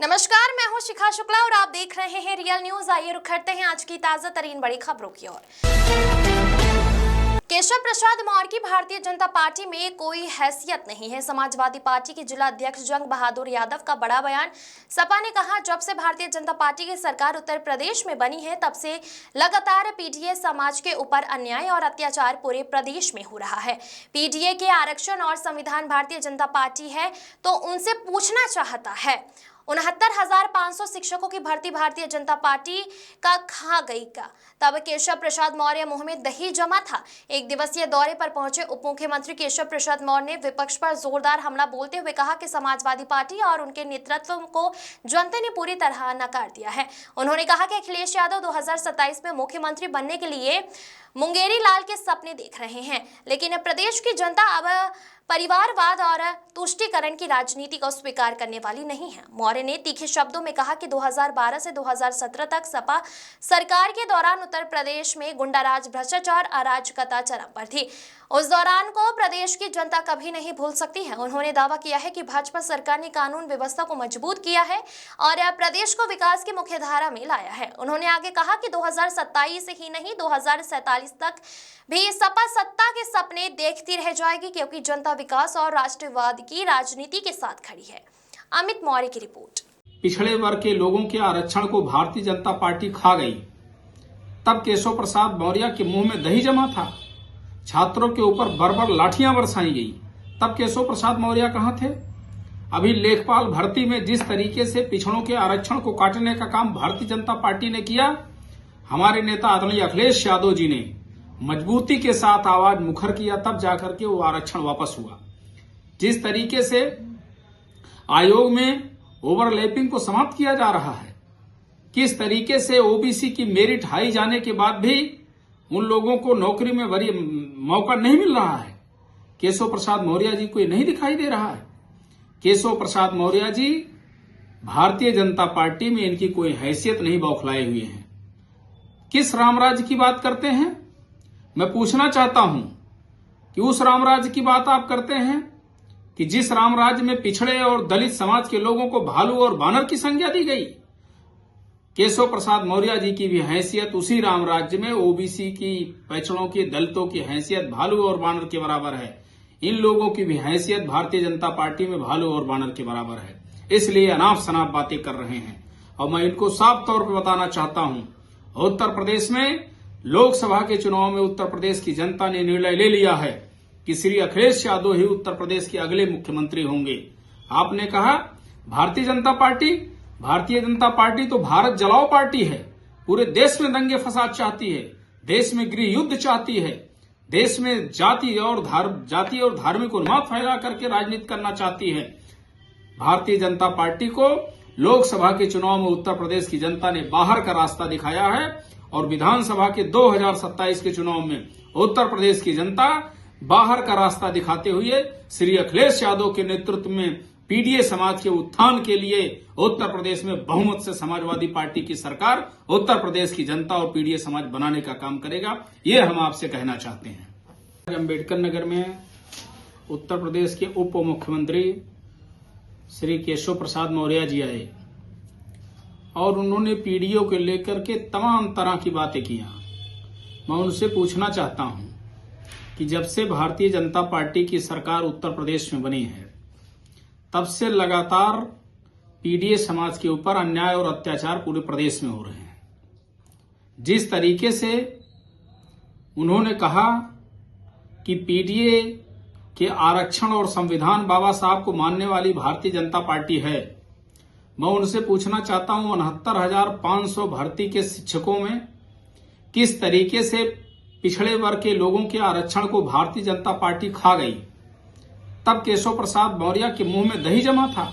नमस्कार, मैं हूं शिखा शुक्ला और आप देख रहे हैं रियल न्यूज। आइए रुक करते हैं आज की ताजा तरीन बड़ी खबरों की ओर। केशव प्रसाद मौर्य की भारतीय जनता पार्टी में कोई हैसियत नहीं है। समाजवादी पार्टी के जिला अध्यक्ष जंग बहादुर यादव का बड़ा बयान। सपा ने कहा, जब से भारतीय जनता पार्टी की सरकार उत्तर प्रदेश में बनी है तब से लगातार पीडीए समाज के ऊपर अन्याय और अत्याचार पूरे प्रदेश में हो रहा है। पीडीए के आरक्षण और संविधान भारतीय जनता पार्टी है तो उनसे पूछना चाहता है। 69,500 शिक्षकों की भर्ती भारतीय जनता पार्टी का खा गई का। तब केशव प्रसाद मौर्य मुंह में दही जमा था। एक दिवसीय दौरे पर पहुंचे उप मुख्यमंत्री केशव प्रसाद मौर्य ने विपक्ष पर जोरदार हमला बोलते हुए कहा कि समाजवादी पार्टी और उनके नेतृत्व को जनता ने पूरी तरह नकार दिया है। उन्होंने कहा कि अखिलेश यादव 2027 में मुख्यमंत्री बनने के लिए मुंगेरी लाल के सपने देख रहे हैं, लेकिन प्रदेश की जनता अब परिवारवाद और तुष्टीकरण की राजनीति को स्वीकार करने वाली नहीं है। मौर्य ने तीखे शब्दों में कहा कि 2012 से 2017 तक सपा सरकार के दौरान उत्तर प्रदेश में गुंडाराज, भ्रष्टाचार, अराजकता चरम पर थी। उस दौरान को प्रदेश की जनता कभी नहीं भूल सकती है। उन्होंने दावा किया है कि भाजपा सरकार ने कानून व्यवस्था को मजबूत किया है और प्रदेश को विकास की मुख्य धारा में लाया है। उन्होंने आगे कहा कि 2027 ही नहीं 2047 तक भी सपा सत्ता के सपने देखती रह जाएगी, क्योंकि जनता विकास और राष्ट्रवाद की राजनीति के साथ खड़ी है। अमित मौर्य की रिपोर्ट। पिछड़े वर्ग के लोगों के आरक्षण को भारतीय जनता पार्टी खा गई। तब केशव प्रसाद मौर्य के मुंह में दही जमा था। छात्रों के ऊपर बर्बर लाठियां बरसाई गई। तब केशव प्रसाद मौर्य कहां थे? अभी लेखपाल भर्ती में जिस तरीके से पिछड़ों के आरक्षण को काटने का काम भारतीय जनता पार्टी ने किया, हमारे नेता आदरणीय अखिलेश यादव जी ने मजबूती के साथ आवाज मुखर किया, तब जाकर के वो आरक्षण वापस हुआ। जिस तरीके से आयोग में ओवरलैपिंग को समाप्त किया जा रहा है, किस तरीके से ओबीसी की मेरिट हाई जाने के बाद भी उन लोगों को नौकरी में बड़ी मौका नहीं मिल रहा है, केशव प्रसाद मौर्य जी को ये नहीं दिखाई दे रहा है। केशव प्रसाद मौर्य जी भारतीय जनता पार्टी में इनकी कोई हैसियत नहीं बौखलाए हुए हैं। किस रामराज्य की बात करते हैं? मैं पूछना चाहता हूं कि उस रामराज्य की बात आप करते हैं कि जिस रामराज्य में पिछड़े और दलित समाज के लोगों को भालू और बानर की संज्ञा दी गई। केशव प्रसाद मौर्य जी की भी हैसियत उसी रामराज्य में ओबीसी की, पिछड़ों की, दलितों की हैसियत भालू और बानर के बराबर है। इन लोगों की भी हैसियत भारतीय जनता पार्टी में भालू और बानर के बराबर है। इसलिए अनाप शनाप बातें कर रहे हैं और मैं इनको साफ तौर पर बताना चाहता हूं, उत्तर प्रदेश में लोकसभा के चुनाव में उत्तर प्रदेश की जनता ने निर्णय ले लिया है कि श्री अखिलेश यादव ही उत्तर प्रदेश के अगले मुख्यमंत्री होंगे। आपने कहा भारतीय जनता पार्टी तो भारत जलाओ पार्टी है। पूरे देश में दंगे फसाद चाहती है, देश में गृह युद्ध चाहती है, देश में जाति और धार्मिक उन्माद फैला करके राजनीति करना चाहती है। भारतीय जनता पार्टी को लोकसभा के चुनाव में उत्तर प्रदेश की जनता ने बाहर का रास्ता दिखाया है और विधानसभा के 2027 के चुनाव में उत्तर प्रदेश की जनता बाहर का रास्ता दिखाते हुए श्री अखिलेश यादव के नेतृत्व में पीडीए समाज के उत्थान के लिए उत्तर प्रदेश में बहुमत से समाजवादी पार्टी की सरकार उत्तर प्रदेश की जनता और पीडीए समाज बनाने का काम करेगा। ये हम आपसे कहना चाहते हैं। अम्बेडकर नगर में उत्तर प्रदेश के उप मुख्यमंत्री श्री केशव प्रसाद मौर्य जी आए और उन्होंने पीडीओ को लेकर के तमाम तरह की बातें की। मैं उनसे पूछना चाहता हूं कि जब से भारतीय जनता पार्टी की सरकार उत्तर प्रदेश में बनी है तब से लगातार पीडीए समाज के ऊपर अन्याय और अत्याचार पूरे प्रदेश में हो रहे हैं। जिस तरीके से उन्होंने कहा कि पीडीए के आरक्षण और संविधान बाबा साहब को मानने वाली भारतीय जनता पार्टी है, मैं उनसे पूछना चाहता हूं 69,500 भर्ती के शिक्षकों में किस तरीके से पिछड़े वर्ग के लोगों के आरक्षण को भारतीय जनता पार्टी खा गई। तब केशव प्रसाद मौर्य के मुंह में दही जमा था।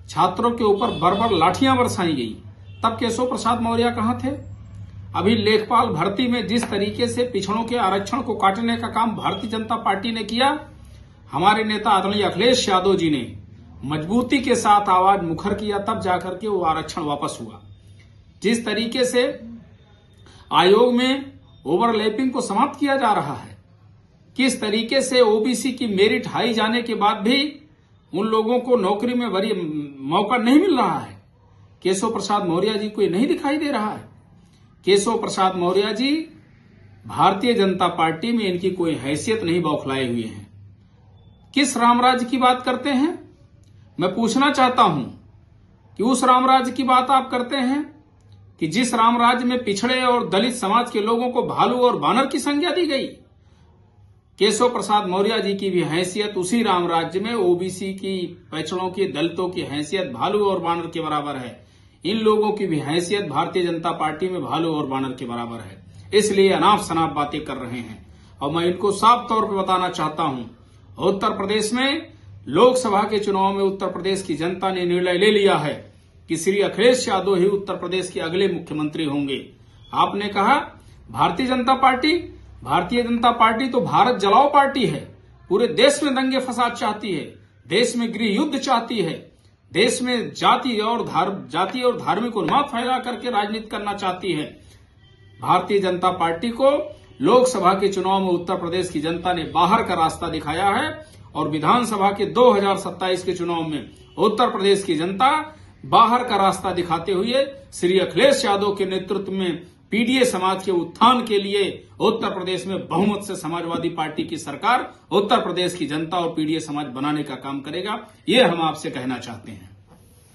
छात्रों के ऊपर बर्बर लाठियां बरसाई गई। तब केशव प्रसाद मौर्य कहां थे? अभी लेखपाल भर्ती में जिस तरीके से पिछड़ों के आरक्षण को काटने का काम भारतीय जनता पार्टी ने किया, हमारे नेता आदरणीय अखिलेश यादव जी ने मजबूती के साथ आवाज मुखर किया, तब जाकर के वो आरक्षण वापस हुआ। जिस तरीके से आयोग में ओवरलैपिंग को समाप्त किया जा रहा है, किस तरीके से ओबीसी की मेरिट हाई जाने के बाद भी उन लोगों को नौकरी में बड़ी मौका नहीं मिल रहा है, केशव प्रसाद मौर्य जी को ये नहीं दिखाई दे रहा है? केशव प्रसाद मौर्य जी भारतीय जनता पार्टी में इनकी कोई हैसियत नहीं बौखलाए हुए हैं। किस रामराज्य की बात करते हैं? मैं पूछना चाहता हूं कि उस रामराज्य की बात आप करते हैं कि जिस रामराज्य में पिछड़े और दलित समाज के लोगों को भालू और बानर की संज्ञा दी गई? केशव प्रसाद मौर्य जी की भी हैसियत उसी रामराज्य में ओबीसी की, पिछड़ों की, दलितों की हैसियत भालू और बानर के बराबर है। इन लोगों की भी हैसियत भारतीय जनता पार्टी में भालू और बानर के बराबर है। इसलिए अनाप शनाप बातें कर रहे हैं और मैं इनको साफ तौर पर बताना चाहता हूं, उत्तर प्रदेश में लोकसभा के चुनाव में उत्तर प्रदेश की जनता ने निर्णय ले लिया है कि श्री अखिलेश यादव ही उत्तर प्रदेश के अगले मुख्यमंत्री होंगे। आपने कहा भारतीय जनता पार्टी तो भारत जलाओ पार्टी है, पूरे देश में दंगे फसाद चाहती है, देश में गृह युद्ध चाहती है, देश में जाति और धार्मिक उन्माद फैला करके राजनीति करना चाहती है। भारतीय जनता पार्टी को लोकसभा के चुनाव में उत्तर प्रदेश की जनता ने बाहर का रास्ता दिखाया है और विधानसभा के 2027 के चुनाव में उत्तर प्रदेश की जनता बाहर का रास्ता दिखाते हुए श्री अखिलेश यादव के नेतृत्व में पीडीए समाज के उत्थान के लिए उत्तर प्रदेश में बहुमत से समाजवादी पार्टी की सरकार उत्तर प्रदेश की जनता और पीडीए समाज बनाने का काम करेगा। ये हम आपसे कहना चाहते हैं।